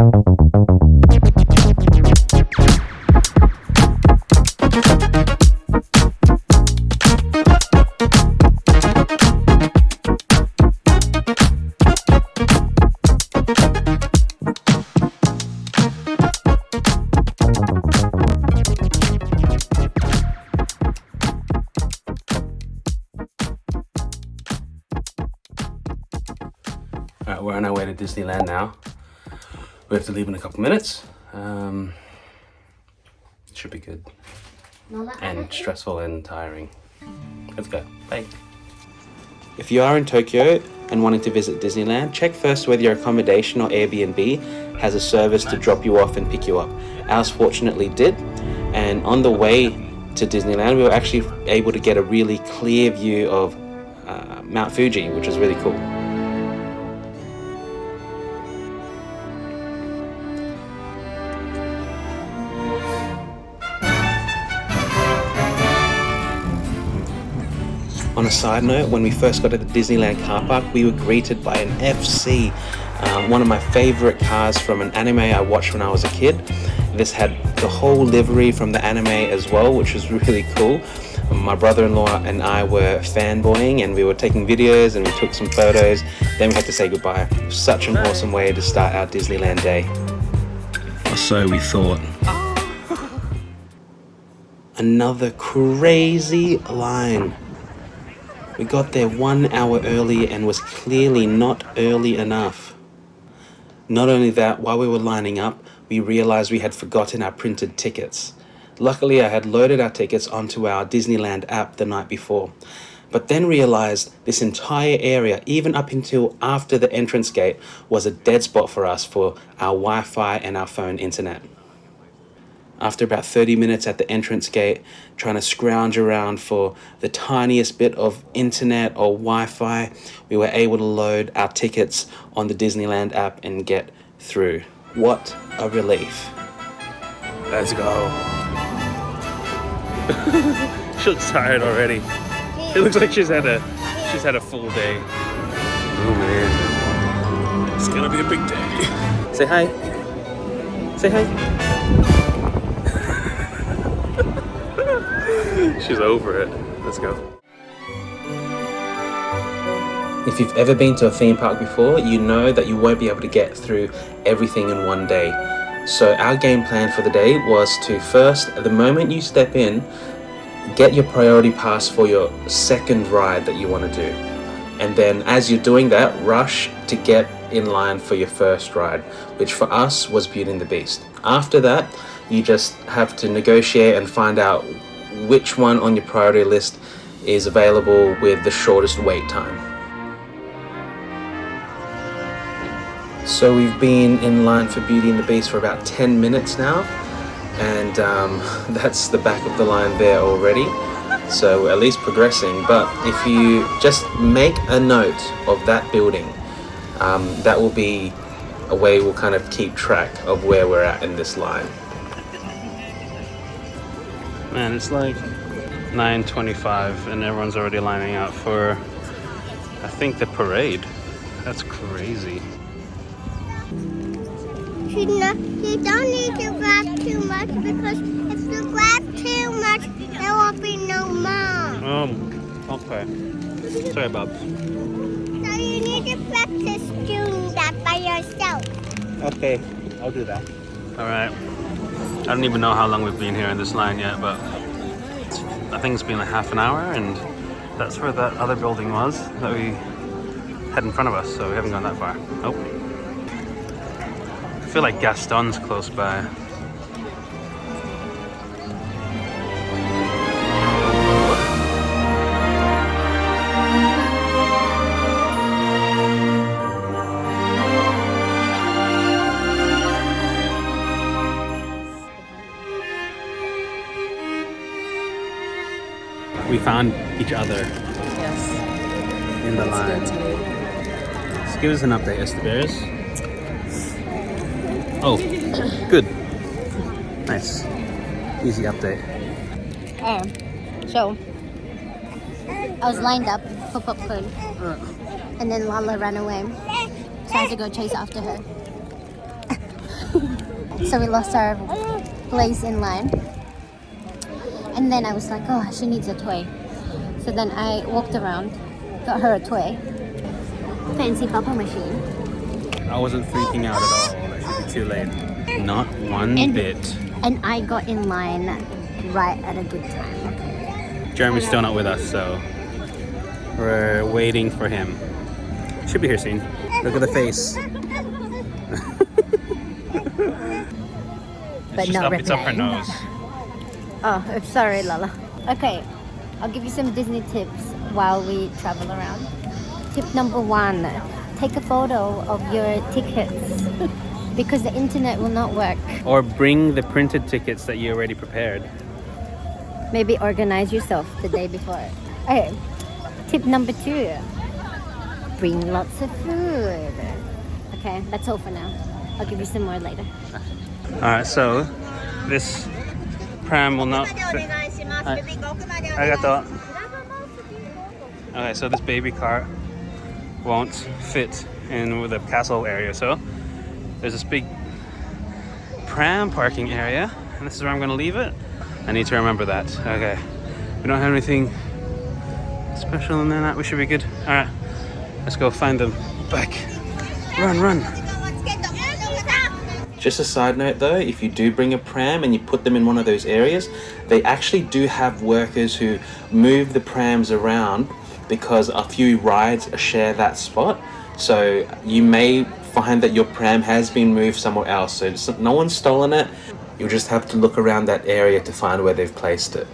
Alright, we're on our way to Disneyland now. We have to leave in a couple minutes. Should be good. And stressful and tiring. Let's go. Bye. If you are in Tokyo and wanting to visit Disneyland, check first whether your accommodation or Airbnb has a service to drop you off and pick you up. Ours fortunately did. And on the way to Disneyland, we were actually able to get a really clear view of Mount Fuji, which was really cool. On a side note, when we first got to the Disneyland car park, we were greeted by an FC, one of my favorite cars from an anime I watched when I was a kid. This had the whole livery from the anime as well, which was really cool. My brother-in-law and I were fanboying, and we were taking videos and we took some photos. Then we had to say goodbye. Such an awesome way to start our Disneyland day. Or so we thought. Another crazy line. We got there 1 hour early and was clearly not early enough. Not only that, while we were lining up, we realized we had forgotten our printed tickets. Luckily, I had loaded our tickets onto our Disneyland app the night before, but then realized this entire area, even up until after the entrance gate, was a dead spot for us for our Wi-Fi and our phone internet. After about 30 minutes at the entrance gate, trying to scrounge around for the tiniest bit of internet or Wi-Fi, we were able to load our tickets on the Disneyland app and get through. What a relief. Let's go. She looks tired already. It looks like she's had a full day. Oh man. It's gonna be a big day. Say hi. Say hi. She's over it. Let's go. If you've ever been to a theme park before, you know that you won't be able to get through everything in one day. So our game plan for the day was to first, the moment you step in, get your priority pass for your second ride that you want to do. And then as you're doing that, rush to get in line for your first ride, which for us was Beauty and the Beast. After that, you just have to negotiate and find out which one on your priority list is available with the shortest wait time. So we've been in line for Beauty and the Beast for about 10 minutes now, and that's the back of the line there already, so we're at least progressing. But if you just make a note of that building, that will be a way we'll kind of keep track of where we're at in this line. Man, it's like 9:25 and everyone's already lining up for, I think, the parade. That's crazy. You don't need to grab too much, because if you grab too much, there won't be no more. Okay. Sorry, Bob. So you need to practice doing that by yourself. Okay, I'll do that. Alright. I don't even know how long we've been here in this line yet, but I think it's been like half an hour, and that's where that other building was that we had in front of us, so we haven't gone that far. Nope. I feel like Gaston's close by. We found each other. Yes. In the line. Just give us an update, Esteberis. Oh, good. Nice. Easy update. So I was lined up for popcorn, and then Lala ran away, so I had to go chase after her. So we lost our place in line. And then I was like, oh, she needs a toy. So then I walked around, got her a toy. Fancy bubble machine. I wasn't freaking out at all that she'd be too late. Not one bit. And I got in line right at a good time. Okay. Jeremy's still not with us, so we're waiting for him. Should be here soon. Look at the face. But not it's up her nose. Oh, I'm sorry, Lala. Okay, I'll give you some Disney tips while we travel around. Tip number 1, take a photo of your tickets because the internet will not work. Or bring the printed tickets that you already prepared. Maybe organize yourself the day before. Okay, tip number 2, bring lots of food. Okay, that's all for now. I'll give you some more later. Alright, so this pram will not fit. Arigato. Okay, so this baby cart won't fit in with the castle area, so there's this big pram parking area, and this is where I'm going to leave it. I need to remember that. Okay, we don't have anything special in there. That we should be good. Alright, let's go find them. Back. Run. Just a side note though, if you do bring a pram and you put them in one of those areas, they actually do have workers who move the prams around because a few rides share that spot. So you may find that your pram has been moved somewhere else. So no one's stolen it. You'll just have to look around that area to find where they've placed it.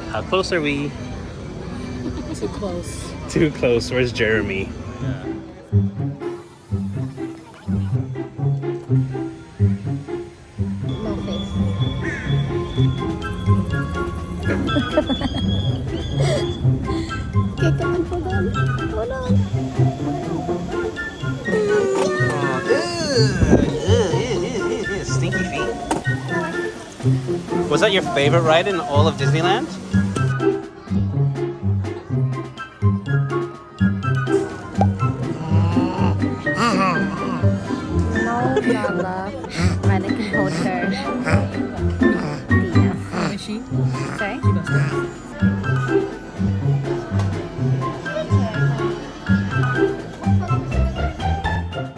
How close are we? Too close. Too close. Where's Jeremy? No face. Okay, come on, hold on. Hold on. Stinky feet. Was that your favorite ride in all of Disneyland? Lala. Right, I can hold her. Dina. Where is she? Sorry? She does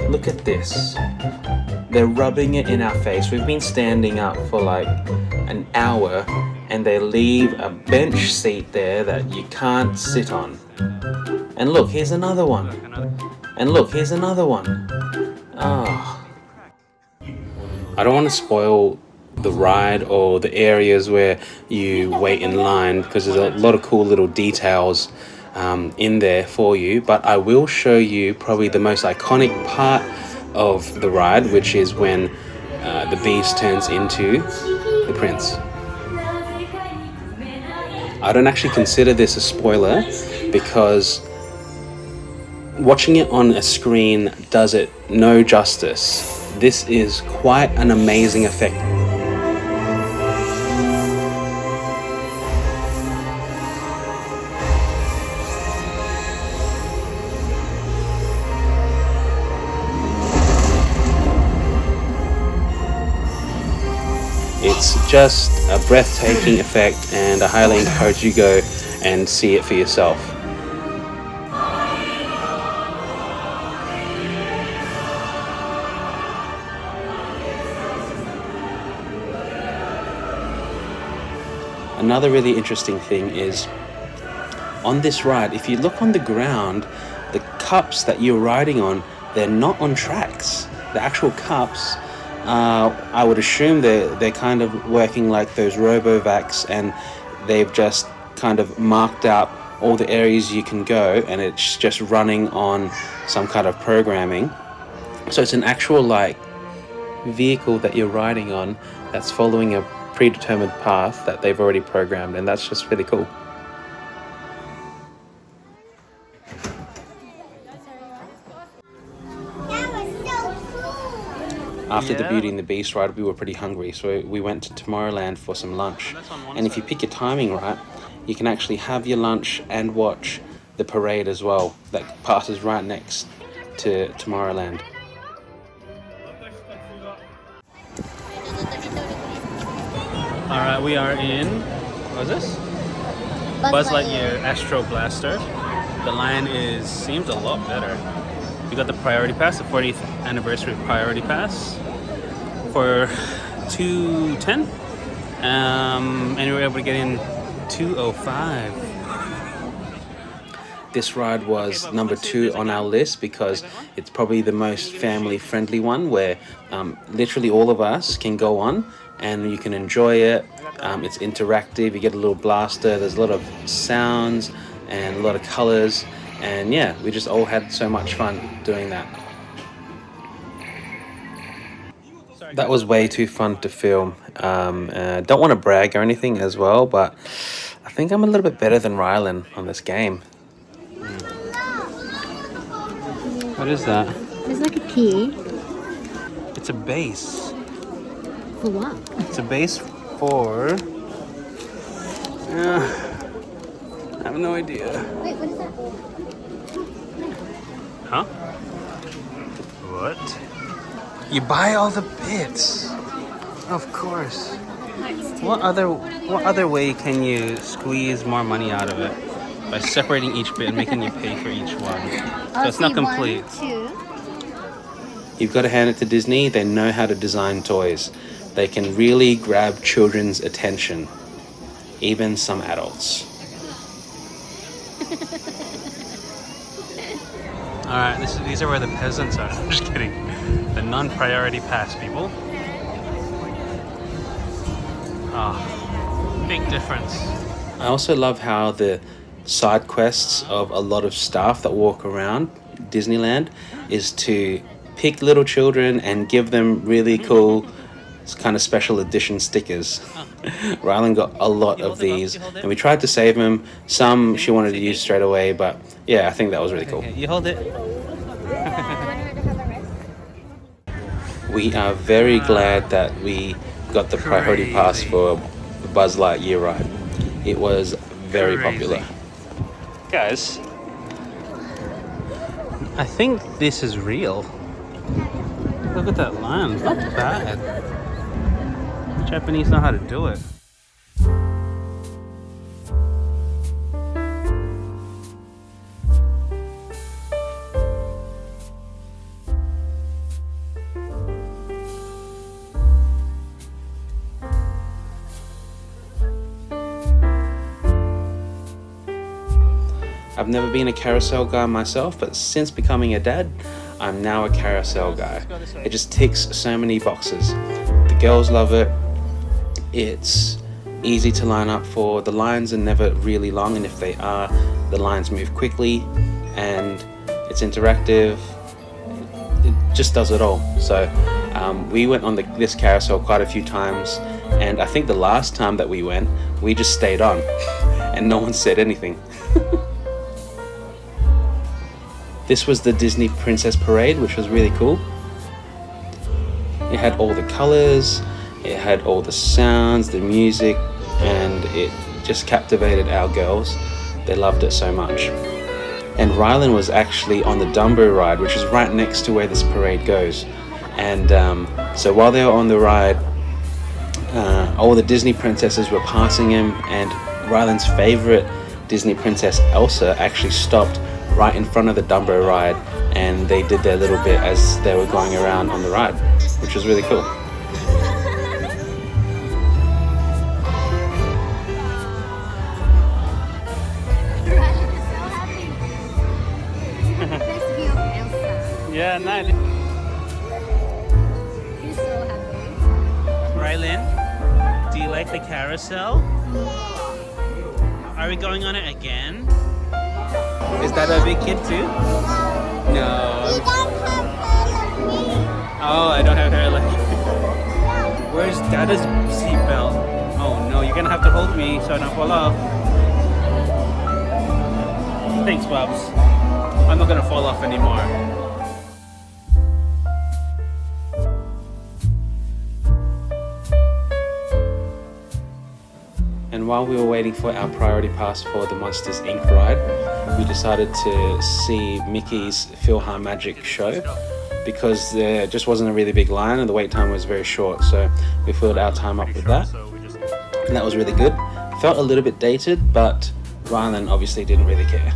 Look at this. They're rubbing it in our face. We've been standing up for like an hour and they leave a bench seat there that you can't sit on. And look, here's another one. And look, here's another one. Oh. I don't want to spoil the ride or the areas where you wait in line because there's a lot of cool little details in there for you, but I will show you probably the most iconic part of the ride, which is when the beast turns into the prince. I don't actually consider this a spoiler because watching it on a screen does it no justice. This is quite an amazing effect. It's just a breathtaking effect, and I highly encourage you to go and see it for yourself. Another really interesting thing is on this ride, if you look on the ground, the cups that you're riding on, they're not on tracks. The actual cups, I would assume they're kind of working like those RoboVacs, and they've just kind of marked out all the areas you can go, and it's just running on some kind of programming. So it's an actual like vehicle that you're riding on that's following a predetermined path that they've already programmed, and that's just really cool. After the Beauty and the Beast ride, we were pretty hungry, so we went to Tomorrowland for some lunch. And if you pick your timing right, you can actually have your lunch and watch the parade as well that passes right next to Tomorrowland. Alright, we are in, what is this? Buzz Lightyear Astro Blaster. The line seems a lot better. We got the priority pass, the 40th anniversary priority pass for $210. And we were able to get in 205. This ride was number 2 on our list because it's probably the most family-friendly one where literally all of us can go on and you can enjoy it. It's interactive, you get a little blaster, there's a lot of sounds and a lot of colors, and yeah, we just all had so much fun doing that. That was way too fun to film. Don't want to brag or anything as well, but I think I'm a little bit better than Rylan on this game. What is that? It's like a key. It's a base. For what? It's a base for... I have no idea. Wait, what is that? Huh? What? You buy all the bits. Of course. What other way can you squeeze more money out of it? By separating each bit and making you pay for each one. So it's not complete. 1, 2. You've got to hand it to Disney. They know how to design toys. They can really grab children's attention. Even some adults. Alright, these are where the peasants are. I'm just kidding. The non-priority pass people. Big difference. I also love how the side quests of a lot of staff that walk around Disneyland is to pick little children and give them really cool kind of special edition stickers. Rylan got a lot of these and we tried to save them. Some she wanted to use straight away, but yeah, I think that was really cool. You hold it. We are very glad that we got the priority pass for the Buzz Lightyear ride. It was very popular. Guys, I think this is real. Look at that land, not bad. The Japanese know how to do it. I've never been a carousel guy myself, but since becoming a dad, I'm now a carousel guy. It just ticks so many boxes. The girls love it. It's easy to line up for. The lines are never really long, and if they are, the lines move quickly, and it's interactive. It just does it all. So we went on this carousel quite a few times, and I think the last time that we went, we just stayed on, and no one said anything. This was the Disney Princess Parade, which was really cool. It had all the colors, it had all the sounds, the music, and it just captivated our girls. They loved it so much. And Rylan was actually on the Dumbo ride, which is right next to where this parade goes. And so while they were on the ride, all the Disney princesses were passing him, and Rylan's favorite Disney princess, Elsa, actually stopped right in front of the Dumbo ride, and they did their little bit as they were going around on the ride, which was really cool. Yeah, nice. He's so happy. Rylan, do you like the carousel? Are we going on it again? Is that a big kid too? No. Oh, I don't have hair like you. Where's Dada's seatbelt? Oh no, you're gonna have to hold me so I don't fall off. Thanks, Bubs. I'm not gonna fall off anymore. And And while we were waiting for our priority pass for the Monsters Inc. ride, we decided to see Mickey's PhilharMagic show because there just wasn't a really big line and the wait time was very short. So we filled our time up with that. And that was really good. Felt a little bit dated, but Rylan obviously didn't really care.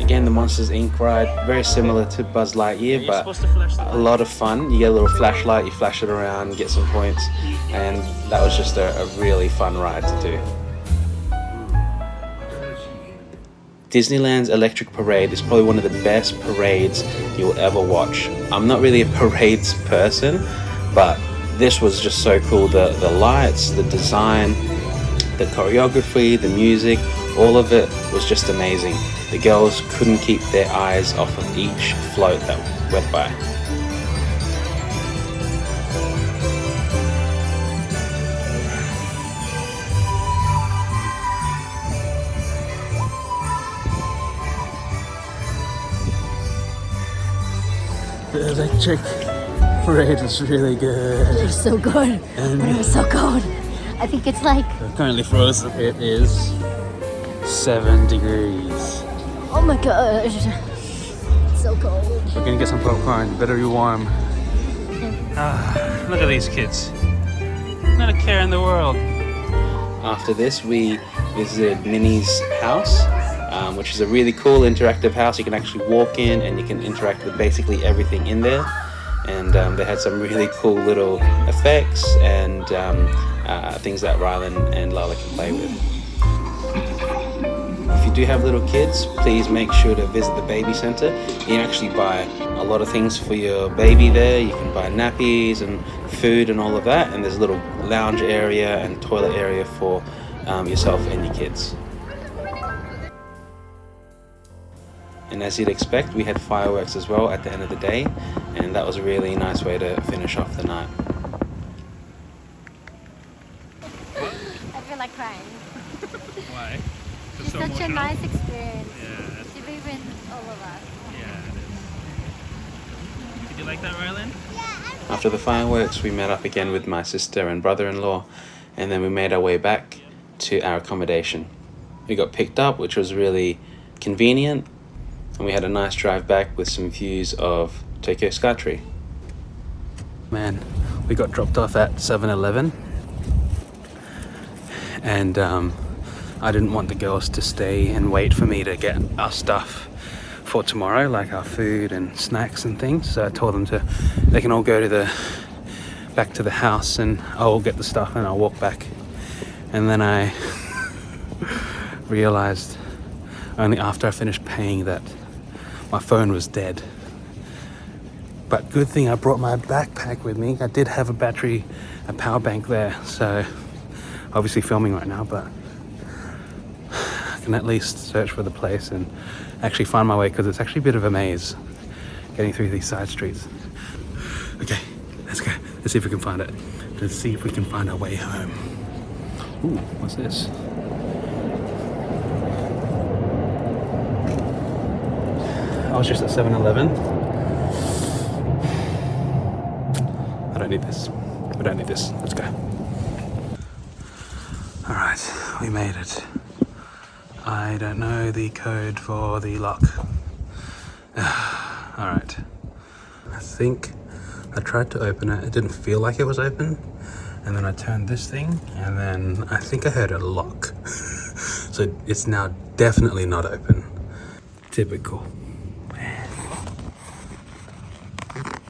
Again, the Monsters Inc. ride, very similar to Buzz Lightyear, but a lot of fun. You get a little flashlight, you flash it around, get some points, and that was just a really fun ride to do. Disneyland's Electric Parade is probably one of the best parades you'll ever watch. I'm not really a parades person, but this was just so cool. The lights, the design, the choreography, the music, all of it was just amazing. The girls couldn't keep their eyes off of each float that went by. The electric parade is really good. It was so good, but it was so cold. I think it's like... We're currently frozen. It is 7 degrees. Oh my gosh. It's so cold. We're gonna get some popcorn. Better be warm. Look at these kids. Not a care in the world. After this, we visited Minnie's house, which is a really cool interactive house. You can actually walk in and you can interact with basically everything in there. And they had some really cool little effects and things that Rylan and Lala can play with. If you do have little kids, please make sure to visit the baby center. You can actually buy a lot of things for your baby there. You can buy nappies and food and all of that. And there's a little lounge area and toilet area for yourself and your kids. And as you'd expect, we had fireworks as well at the end of the day. And that was a really nice way to finish off the night. I feel like crying. Why? It's such a nice experience. Yeah. To be with all of us. Yeah, it is. Did you like that, Rylan? After the fireworks, we met up again with my sister and brother-in-law, and then we made our way back to our accommodation. We got picked up, which was really convenient, and we had a nice drive back with some views of Tokyo Skytree. Man, we got dropped off at 7-Eleven, and I didn't want the girls to stay and wait for me to get our stuff for tomorrow, like our food and snacks and things. So I told them they can all go back to the house, and I'll get the stuff and I'll walk back. And then I realized only after I finished paying that my phone was dead. But good thing I brought my backpack with me. I did have a power bank there, so obviously filming right now, but I can at least search for the place and actually find my way, because it's actually a bit of a maze getting through these side streets. Okay, let's go. Let's see if we can find it. Let's see if we can find our way home. Ooh, what's this? I was just at 7-Eleven. I don't need this. We don't need this. Let's go. All right, we made it. I don't know the code for the lock. All right. I think I tried to open it. It didn't feel like it was open. And then I turned this thing, and then I think I heard a lock. So it's now definitely not open. Typical.